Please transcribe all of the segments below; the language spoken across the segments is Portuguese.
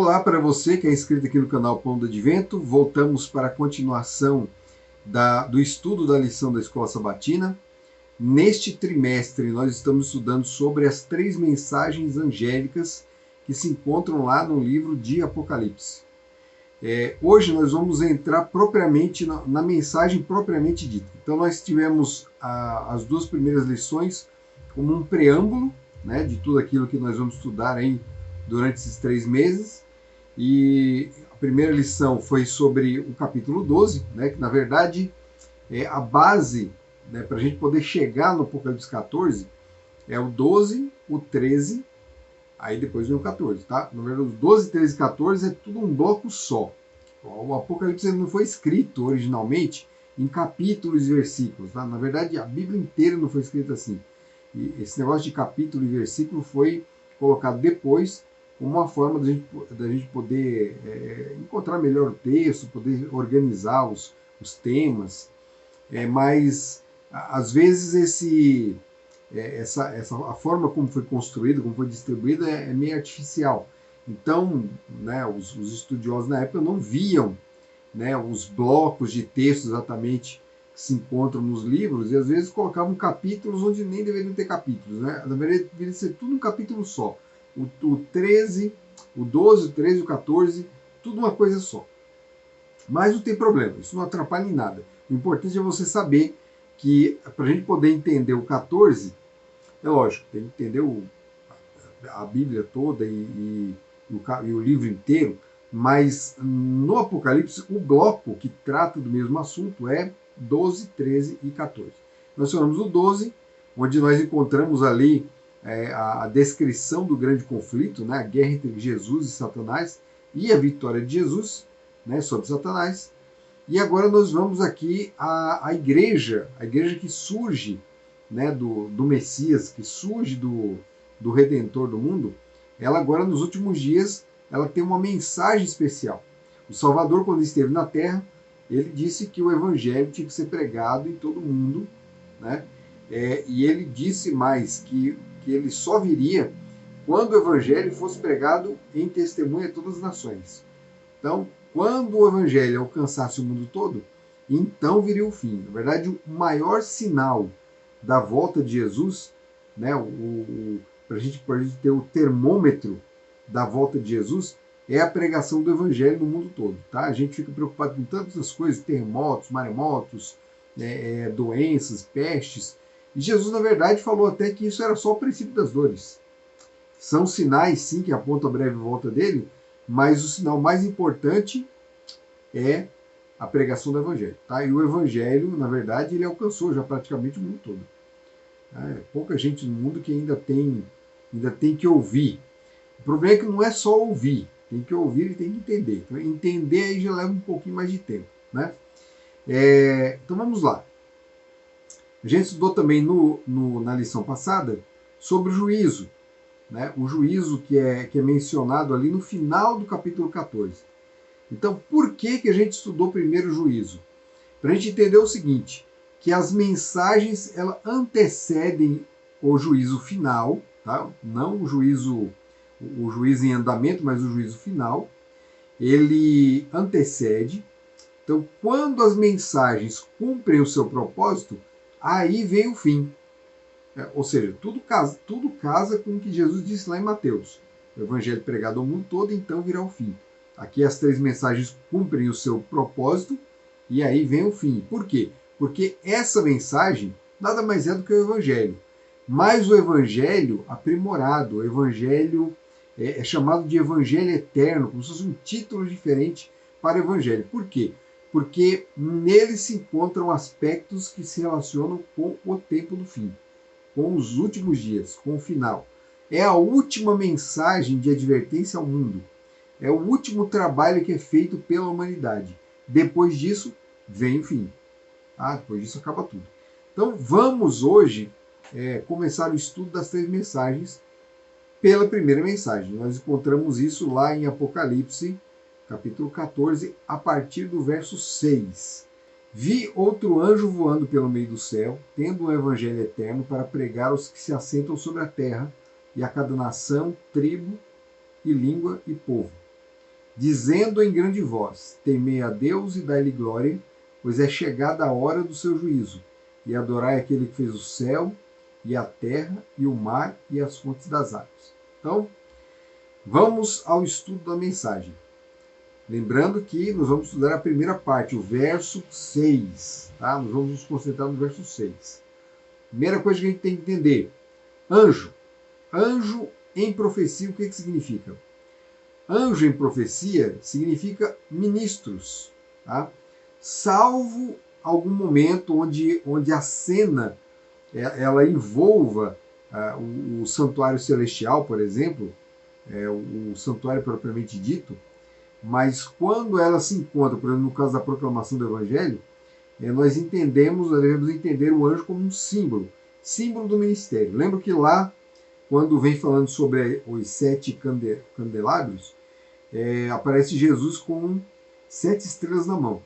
Olá para você que é inscrito aqui no canal Pão do Advento. Voltamos para a continuação do estudo da lição da Escola Sabatina. Neste trimestre, nós estamos estudando sobre as 3 mensagens angélicas que se encontram lá no livro de Apocalipse. Hoje nós vamos entrar propriamente na mensagem propriamente dita. Então nós tivemos as 2 primeiras lições como um preâmbulo, né, de tudo aquilo que nós vamos estudar aí durante esses 3 meses. E a primeira lição foi sobre o capítulo 12, né, que na verdade é a base, né, para a gente poder chegar no Apocalipse 14, é o 12, o 13, aí depois vem o 14, tá? Na verdade, os 12, 13 e 14 é tudo um bloco só. O Apocalipse não foi escrito originalmente em capítulos e versículos, tá? Na verdade, a Bíblia inteira não foi escrita assim. E esse negócio de capítulo e versículo foi colocado depois como uma forma da gente poder encontrar melhor o texto, poder organizar os temas, mas às vezes a forma como foi construída, como foi distribuída é meio artificial. Então, né, os estudiosos na época não viam, né, os blocos de texto exatamente que se encontram nos livros, e às vezes colocavam capítulos onde nem deveriam ter capítulos, né? Na verdade, deveria ser tudo um capítulo só. O 13, o 12, o 13 e o 14, tudo uma coisa só. Mas não tem problema, isso não atrapalha em nada. O importante é você saber que, para a gente poder entender o 14, é lógico, tem que entender a Bíblia toda e o livro inteiro, mas no Apocalipse, o bloco que trata do mesmo assunto é 12, 13 e 14. Nós falamos o 12, onde nós encontramos ali a descrição do grande conflito, né, a guerra entre Jesus e Satanás, e a vitória de Jesus, né, sobre Satanás. E agora nós vamos aqui à igreja, a igreja que surge, né, do Messias, que surge do Redentor do mundo. Ela agora, nos últimos dias, ela tem uma mensagem especial. O Salvador, quando esteve na Terra, ele disse que o Evangelho tinha que ser pregado em todo mundo, né? E ele disse mais que ele só viria quando o Evangelho fosse pregado em testemunha a todas as nações. Então, quando o Evangelho alcançasse o mundo todo, então viria o fim. Na verdade, o maior sinal da volta de Jesus, né, para a gente ter o termômetro da volta de Jesus, é a pregação do Evangelho no mundo todo. Tá? A gente fica preocupado com tantas coisas, terremotos, maremotos, doenças, pestes. E Jesus, na verdade, falou até que isso era só o princípio das dores. São sinais, sim, que apontam a breve volta dele, mas o sinal mais importante é a pregação do Evangelho. Tá? E o Evangelho, na verdade, ele alcançou já praticamente o mundo todo. Pouca gente no mundo que ainda tem que ouvir. O problema é que não é só ouvir, tem que ouvir e tem que entender. Então, entender aí já leva um pouquinho mais de tempo. Né? Então vamos lá. A gente estudou também na lição passada sobre o juízo. Né? O juízo que é mencionado ali no final do capítulo 14. Então, por que a gente estudou primeiro o juízo? Para a gente entender o seguinte, que as mensagens elas antecedem o juízo final, tá? Não o juízo em andamento, mas o juízo final. Ele antecede. Então, quando as mensagens cumprem o seu propósito, aí vem o fim. Ou seja, tudo casa com o que Jesus disse lá em Mateus. O evangelho pregado ao mundo todo, então virá o fim. Aqui as 3 mensagens cumprem o seu propósito e aí vem o fim. Por quê? Porque essa mensagem nada mais é do que o evangelho. Mas o evangelho aprimorado, o evangelho é chamado de evangelho eterno, como se fosse um título diferente para o evangelho. Por quê? Porque nele se encontram aspectos que se relacionam com o tempo do fim, com os últimos dias, com o final. É a última mensagem de advertência ao mundo. É o último trabalho que é feito pela humanidade. Depois disso, vem o fim. Depois disso acaba tudo. Então vamos hoje começar o estudo das 3 mensagens pela primeira mensagem. Nós encontramos isso lá em Apocalipse, capítulo 14, a partir do verso 6. Vi outro anjo voando pelo meio do céu, tendo um evangelho eterno para pregar aos que se assentam sobre a terra, e a cada nação, tribo e língua e povo. dizendo em grande voz: temei a Deus e dai-lhe glória, pois é chegada a hora do seu juízo, e adorai aquele que fez o céu, e a terra, e o mar, e as fontes das águas. Então, vamos ao estudo da mensagem. Lembrando que nós vamos estudar a primeira parte, o verso 6. Tá? Nós vamos nos concentrar no verso 6. Primeira coisa que a gente tem que entender: anjo. Anjo em profecia, o que significa? Anjo em profecia significa ministros, tá? Salvo algum momento onde a cena ela envolva o santuário celestial, por exemplo, o santuário propriamente dito, mas quando ela se encontra, por exemplo, no caso da proclamação do Evangelho, nós devemos entender o anjo como um símbolo do ministério. Lembra que lá, quando vem falando sobre os 7 candelabros, aparece Jesus com 7 estrelas na mão.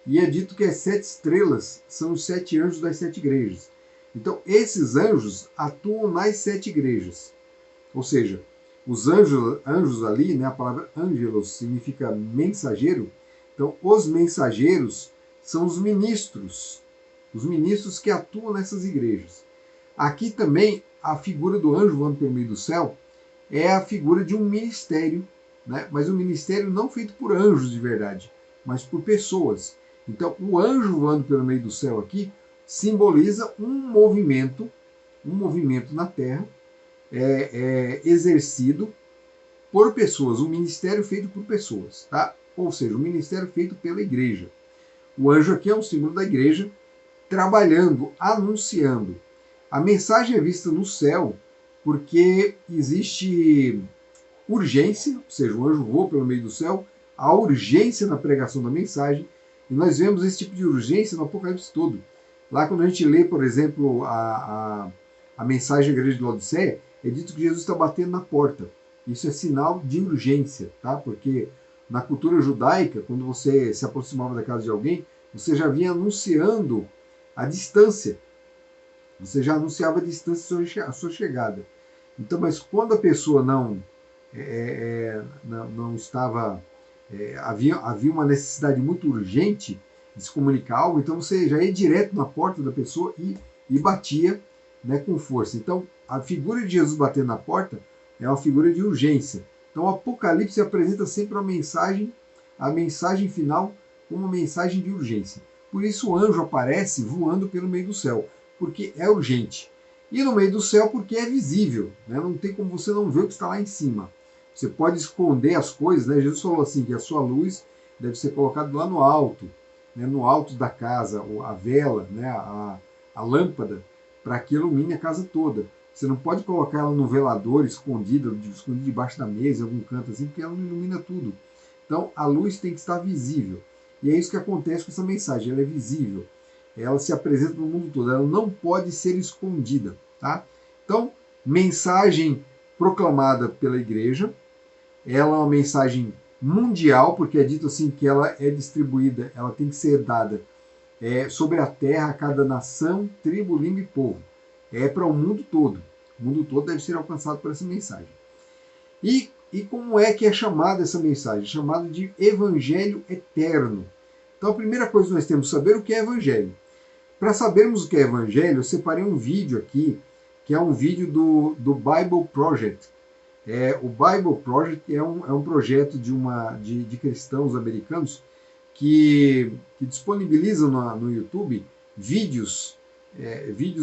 E é dito que as 7 estrelas são os 7 anjos das 7 igrejas. Então, esses anjos atuam nas 7 igrejas. Ou seja, os anjos ali, né, a palavra angelos significa mensageiro. Então, os mensageiros são os ministros que atuam nessas igrejas. Aqui também, a figura do anjo voando pelo meio do céu é a figura de um ministério, né? Mas um ministério não feito por anjos de verdade, mas por pessoas. Então, o anjo voando pelo meio do céu aqui simboliza um movimento na Terra, exercido por pessoas, um ministério feito por pessoas, tá? Ou seja, um ministério feito pela igreja. O anjo aqui é um símbolo da igreja, trabalhando, anunciando. A mensagem é vista no céu porque existe urgência, ou seja, o anjo voa pelo meio do céu, a urgência na pregação da mensagem, e nós vemos esse tipo de urgência no Apocalipse todo. Lá quando a gente lê, por exemplo, a mensagem da igreja de Laodiceia, é dito que Jesus está batendo na porta. Isso é sinal de urgência, tá? Porque na cultura judaica, quando você se aproximava da casa de alguém, você já vinha anunciando a distância. Você já anunciava a distância a sua chegada. Então, mas quando a pessoa não estava... havia uma necessidade muito urgente de se comunicar algo, então você já ia direto na porta da pessoa e batia, né, com força. Então, a figura de Jesus batendo na porta é uma figura de urgência. Então, o Apocalipse apresenta sempre a mensagem final como uma mensagem de urgência. Por isso o anjo aparece voando pelo meio do céu, porque é urgente. E no meio do céu porque é visível, né? Não tem como você não ver o que está lá em cima. Você pode esconder as coisas, né? Jesus falou assim, que a sua luz deve ser colocada lá no alto, né? No alto da casa, a vela, né? a lâmpada, para que ilumine a casa toda. Você não pode colocar ela no velador escondido debaixo da mesa, em algum canto assim, porque ela não ilumina tudo. Então, a luz tem que estar visível. E é isso que acontece com essa mensagem, ela é visível. Ela se apresenta no mundo todo, ela não pode ser escondida, tá? Então, mensagem proclamada pela igreja, ela é uma mensagem mundial, porque é dito assim que ela é distribuída, ela tem que ser dada sobre a terra a cada nação, tribo, língua e povo. É para o mundo todo. O mundo todo deve ser alcançado por essa mensagem. E como é que é chamada essa mensagem? É chamada de Evangelho Eterno. Então a primeira coisa que nós temos que saber é o que é Evangelho. Para sabermos o que é Evangelho, eu separei um vídeo aqui, que é um vídeo do Bible Project. O Bible Project é um projeto de cristãos americanos que disponibilizam no YouTube vídeos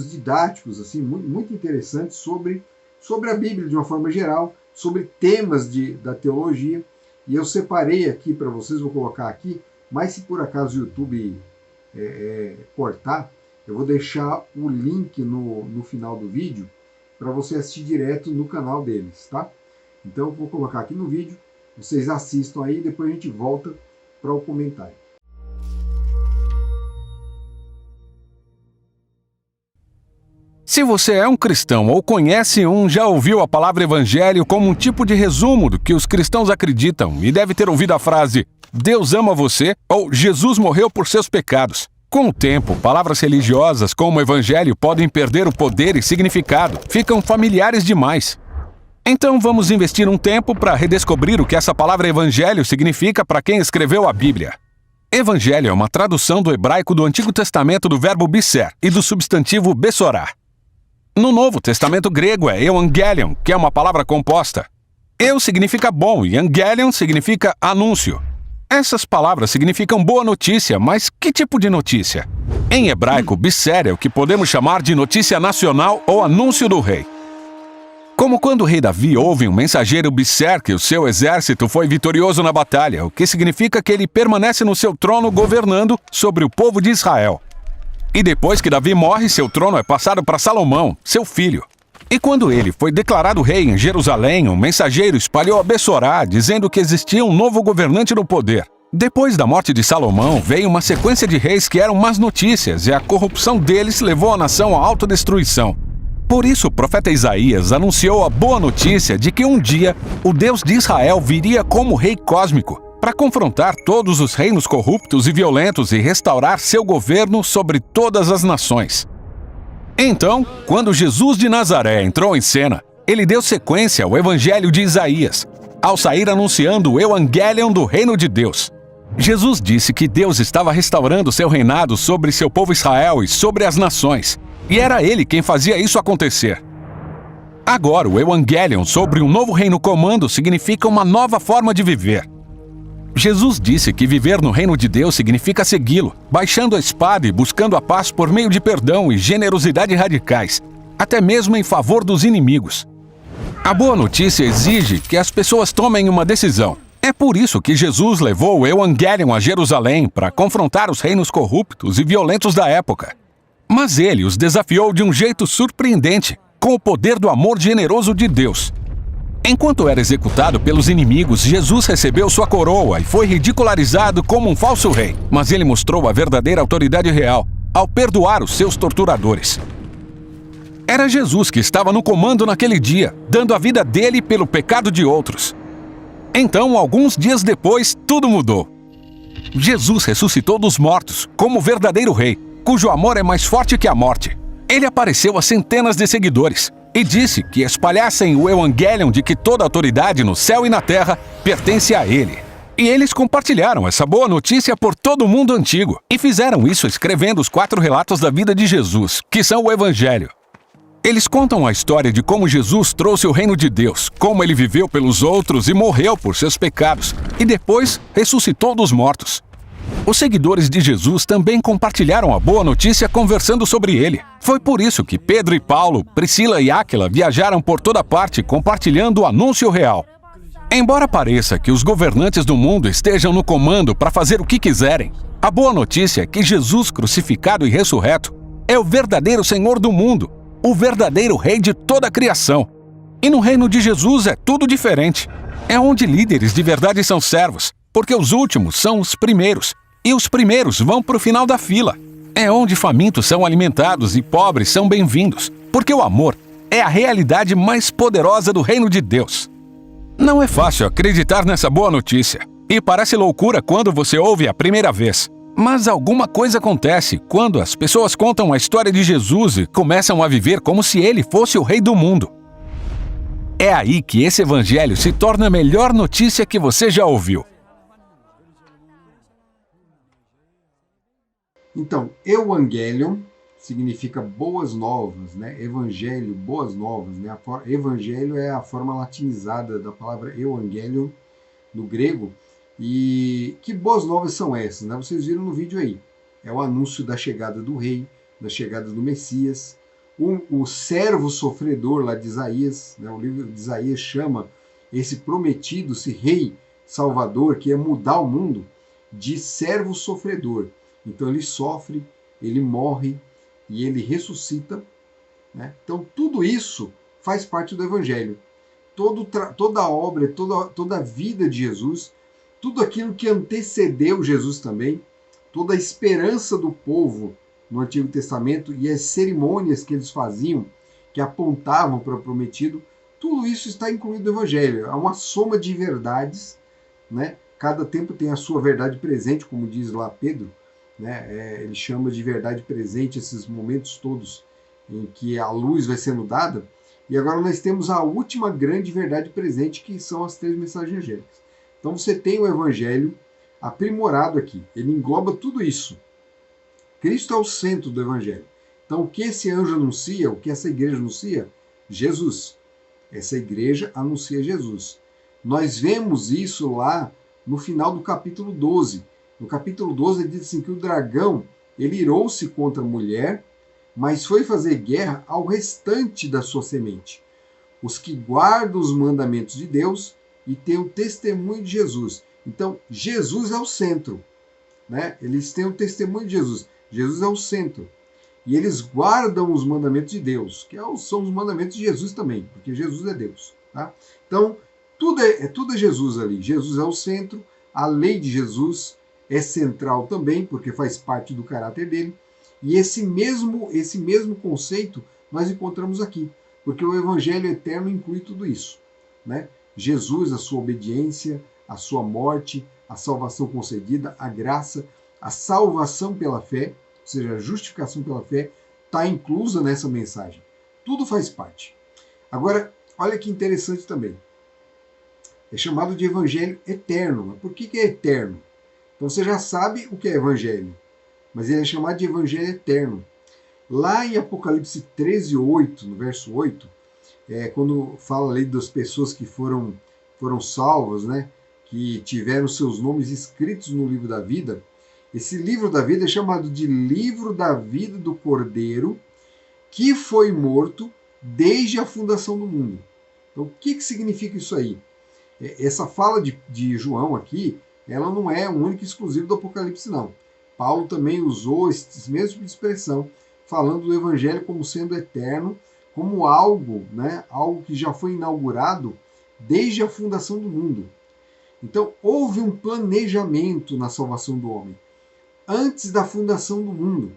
didáticos assim, muito interessantes sobre a Bíblia de uma forma geral, sobre temas da teologia. E eu separei aqui para vocês, vou colocar aqui, mas se por acaso o YouTube cortar, eu vou deixar o link no final do vídeo para você assistir direto no canal deles, tá? Então eu vou colocar aqui no vídeo, vocês assistam aí e depois a gente volta para o comentário. Se você é um cristão ou conhece já ouviu a palavra evangelho como um tipo de resumo do que os cristãos acreditam e deve ter ouvido a frase Deus ama você ou Jesus morreu por seus pecados. Com o tempo, palavras religiosas como evangelho podem perder o poder e significado, ficam familiares demais. Então vamos investir um tempo para redescobrir o que essa palavra evangelho significa para quem escreveu a Bíblia. Evangelho é uma tradução do hebraico do Antigo Testamento do verbo biser e do substantivo besorá. No Novo Testamento grego é euangelion, que é uma palavra composta. Eu significa bom e angelion significa anúncio. Essas palavras significam boa notícia, mas que tipo de notícia? Em hebraico, biser é o que podemos chamar de notícia nacional ou anúncio do rei. Como quando o rei Davi ouve um mensageiro biser que o seu exército foi vitorioso na batalha, o que significa que ele permanece no seu trono governando sobre o povo de Israel. E depois que Davi morre, seu trono é passado para Salomão, seu filho. E quando ele foi declarado rei em Jerusalém, um mensageiro espalhou a Bessorá, dizendo que existia um novo governante no poder. Depois da morte de Salomão, veio uma sequência de reis que eram más notícias, e a corrupção deles levou a nação à autodestruição. Por isso, o profeta Isaías anunciou a boa notícia de que um dia o Deus de Israel viria como rei cósmico para confrontar todos os reinos corruptos e violentos e restaurar seu governo sobre todas as nações. Então, quando Jesus de Nazaré entrou em cena, ele deu sequência ao Evangelho de Isaías, ao sair anunciando o Evangelion do Reino de Deus. Jesus disse que Deus estava restaurando seu reinado sobre seu povo Israel e sobre as nações, e era ele quem fazia isso acontecer. Agora, o Evangelion sobre um novo reino comando significa uma nova forma de viver. Jesus disse que viver no reino de Deus significa segui-lo, baixando a espada e buscando a paz por meio de perdão e generosidade radicais, até mesmo em favor dos inimigos. A boa notícia exige que as pessoas tomem uma decisão. É por isso que Jesus levou o Evangelion a Jerusalém para confrontar os reinos corruptos e violentos da época. Mas ele os desafiou de um jeito surpreendente, com o poder do amor generoso de Deus. Enquanto era executado pelos inimigos, Jesus recebeu sua coroa e foi ridicularizado como um falso rei. Mas ele mostrou a verdadeira autoridade real ao perdoar os seus torturadores. Era Jesus que estava no comando naquele dia, dando a vida dele pelo pecado de outros. Então, alguns dias depois, tudo mudou. Jesus ressuscitou dos mortos como o verdadeiro rei, cujo amor é mais forte que a morte. Ele apareceu a centenas de seguidores e disse que espalhassem o Evangelion de que toda autoridade no céu e na terra pertence a ele. E eles compartilharam essa boa notícia por todo o mundo antigo e fizeram isso escrevendo os 4 relatos da vida de Jesus, que são o Evangelho. Eles contam a história de como Jesus trouxe o reino de Deus, como ele viveu pelos outros e morreu por seus pecados, e depois ressuscitou dos mortos. Os seguidores de Jesus também compartilharam a boa notícia conversando sobre ele. Foi por isso que Pedro e Paulo, Priscila e Áquila viajaram por toda parte compartilhando o anúncio real. Embora pareça que os governantes do mundo estejam no comando para fazer o que quiserem, a boa notícia é que Jesus crucificado e ressurreto é o verdadeiro Senhor do mundo, o verdadeiro Rei de toda a criação. E no reino de Jesus é tudo diferente. É onde líderes de verdade são servos, porque os últimos são os primeiros, e os primeiros vão para o final da fila. É onde famintos são alimentados e pobres são bem-vindos, porque o amor é a realidade mais poderosa do reino de Deus. Não é fácil acreditar nessa boa notícia, e parece loucura quando você ouve a primeira vez. Mas alguma coisa acontece quando as pessoas contam a história de Jesus e começam a viver como se ele fosse o rei do mundo. É aí que esse evangelho se torna a melhor notícia que você já ouviu. Então, Evangelion significa boas novas, né? Evangelho, boas novas, né? Evangelho é a forma latinizada da palavra Evangelion no grego. E que boas novas são essas, né? Vocês viram no vídeo aí. É o anúncio da chegada do rei, da chegada do Messias. O servo sofredor lá de Isaías, né? O livro de Isaías chama esse prometido, esse rei salvador, que ia mudar o mundo, de servo sofredor. Então ele sofre, ele morre e ele ressuscita, né? Então tudo isso faz parte do Evangelho. Toda a obra, toda a vida de Jesus, tudo aquilo que antecedeu Jesus também, toda a esperança do povo no Antigo Testamento e as cerimônias que eles faziam, que apontavam para o prometido, tudo isso está incluído no Evangelho. É uma soma de verdades, né? Cada tempo tem a sua verdade presente, como diz lá Pedro, né? Ele chama de verdade presente esses momentos todos em que a luz vai sendo dada. E agora nós temos a última grande verdade presente, que são as 3 mensagens angélicas. Então você tem o evangelho aprimorado aqui, ele engloba tudo isso. Cristo é o centro do evangelho. Então o que esse anjo anuncia, o que essa igreja anuncia? Jesus. Essa igreja anuncia Jesus. Nós vemos isso lá no final do capítulo 12. No capítulo 12 ele diz assim que o dragão, ele irou-se contra a mulher, mas foi fazer guerra ao restante da sua semente, os que guardam os mandamentos de Deus e têm o testemunho de Jesus. Então, Jesus é o centro, né? Eles têm o testemunho de Jesus. Jesus é o centro. E eles guardam os mandamentos de Deus, que são os mandamentos de Jesus também, porque Jesus é Deus. Tá? Então, tudo é Jesus ali. Jesus é o centro, a lei de Jesus é central também, porque faz parte do caráter dele. E esse mesmo conceito nós encontramos aqui, porque o Evangelho eterno inclui tudo isso. Né? Jesus, a sua obediência, a sua morte, a salvação concedida, a graça, a salvação pela fé, ou seja, a justificação pela fé, está inclusa nessa mensagem. Tudo faz parte. Agora, olha que interessante também. É chamado de evangelho eterno. Mas por que é eterno? Então você já sabe o que é evangelho, mas ele é chamado de evangelho eterno. Lá em Apocalipse 13:8, no verso 8, quando fala ali das pessoas que foram salvas, né, que tiveram seus nomes escritos no livro da vida, esse livro da vida é chamado de livro da vida do Cordeiro, que foi morto desde a fundação do mundo. Então, o que significa isso aí? Essa fala de João aqui, ela não é única e exclusiva do Apocalipse, não. Paulo também usou esse mesmo tipo de expressão, falando do Evangelho como sendo eterno, como algo, né, algo que já foi inaugurado desde a fundação do mundo. Então, houve um planejamento na salvação do homem, antes da fundação do mundo.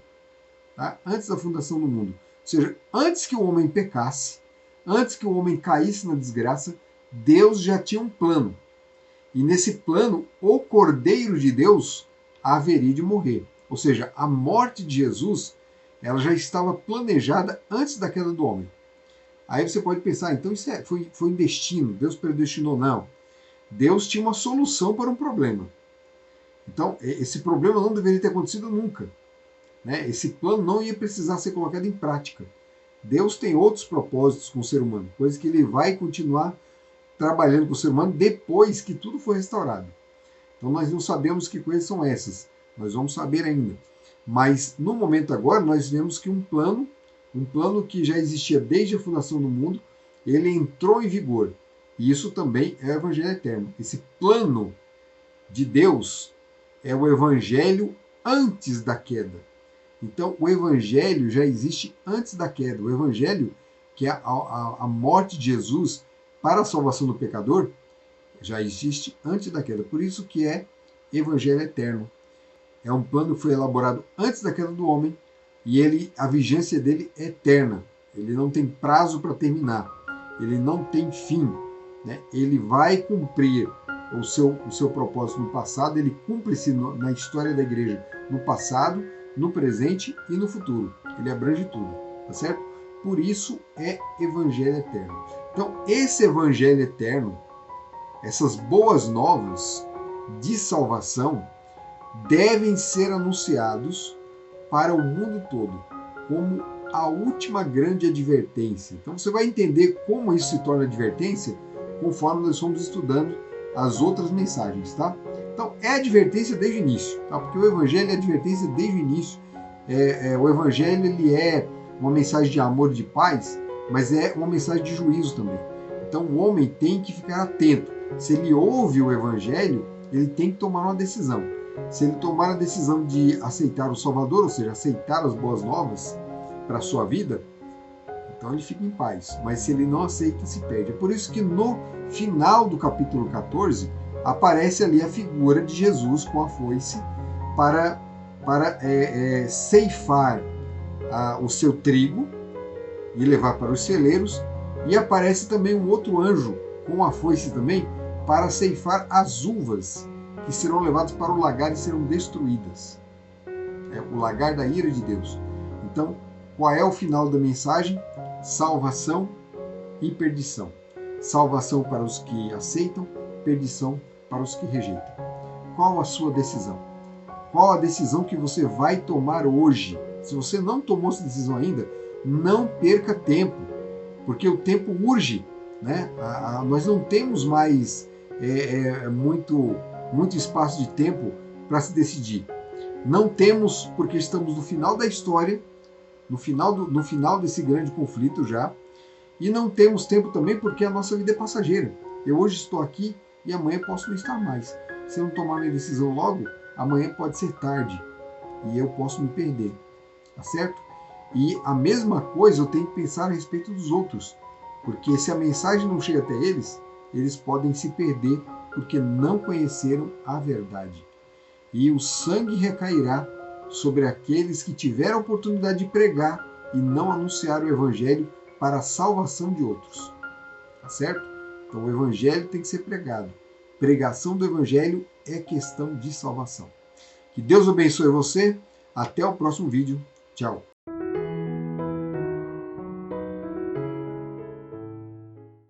Tá? Antes da fundação do mundo. Ou seja, antes que o homem pecasse, antes que o homem caísse na desgraça, Deus já tinha um plano. E nesse plano, o Cordeiro de Deus haveria de morrer. Ou seja, a morte de Jesus, ela já estava planejada antes da queda do homem. Aí você pode pensar, então isso foi um destino, Deus predestinou. Não. Deus tinha uma solução para um problema. Então, esse problema não deveria ter acontecido nunca. Né? Esse plano não ia precisar ser colocado em prática. Deus tem outros propósitos com o ser humano, coisas que ele vai continuar trabalhando com o ser humano depois que tudo for restaurado. Então, nós não sabemos que coisas são essas. Nós vamos saber ainda. Mas, no momento agora, nós vemos que um plano que já existia desde a fundação do mundo, ele entrou em vigor. E isso também é o Evangelho eterno. Esse plano de Deus é o evangelho antes da queda. Então, o evangelho já existe antes da queda. O evangelho, que é a morte de Jesus para a salvação do pecador, já existe antes da queda. Por isso que é evangelho eterno. É um plano que foi elaborado antes da queda do homem e a vigência dele é eterna. Ele não tem prazo para terminar. Ele não tem fim. Né? Ele vai cumprir o seu propósito no passado, ele cumpre-se na história da igreja no passado, no presente e no futuro. Ele abrange tudo, tá certo? Por isso é evangelho eterno. Então, esse evangelho eterno, essas boas novas de salvação, devem ser anunciados para o mundo todo, como a última grande advertência. Então, você vai entender como isso se torna advertência conforme nós formos estudando as outras mensagens, tá? Então, é advertência desde o início, tá? Porque o Evangelho é advertência desde o início. O Evangelho, ele é uma mensagem de amor e de paz, mas é uma mensagem de juízo também. Então, o homem tem que ficar atento. Se ele ouve o Evangelho, ele tem que tomar uma decisão. Se ele tomar a decisão de aceitar o Salvador, ou seja, aceitar as boas novas para a sua vida, então ele fica em paz. Mas se ele não aceita, se perde. É por isso que no final do capítulo 14, aparece ali a figura de Jesus com a foice para ceifar o seu trigo e levar para os celeiros. E aparece também um outro anjo com a foice também para ceifar as uvas que serão levadas para o lagar e serão destruídas. É o lagar da ira de Deus. Então, qual é o final da mensagem? Salvação e perdição. Salvação para os que aceitam, perdição para os que rejeitam. Qual a sua decisão? Qual a decisão que você vai tomar hoje? Se você não tomou essa decisão ainda, não perca tempo, porque o tempo urge, né? Nós não temos mais muito espaço de tempo para se decidir. Não temos, porque estamos no final da história, no final desse grande conflito já, e não temos tempo também porque a nossa vida é passageira. Eu hoje estou aqui e amanhã posso não estar mais. Se eu não tomar minha decisão logo, amanhã pode ser tarde e eu posso me perder, tá certo? E a mesma coisa eu tenho que pensar a respeito dos outros, porque se a mensagem não chega até eles, eles podem se perder porque não conheceram a verdade. E o sangue recairá sobre aqueles que tiveram a oportunidade de pregar e não anunciaram o evangelho para a salvação de outros. Tá certo? Então o evangelho tem que ser pregado. Pregação do evangelho é questão de salvação. Que Deus abençoe você. Até o próximo vídeo. Tchau.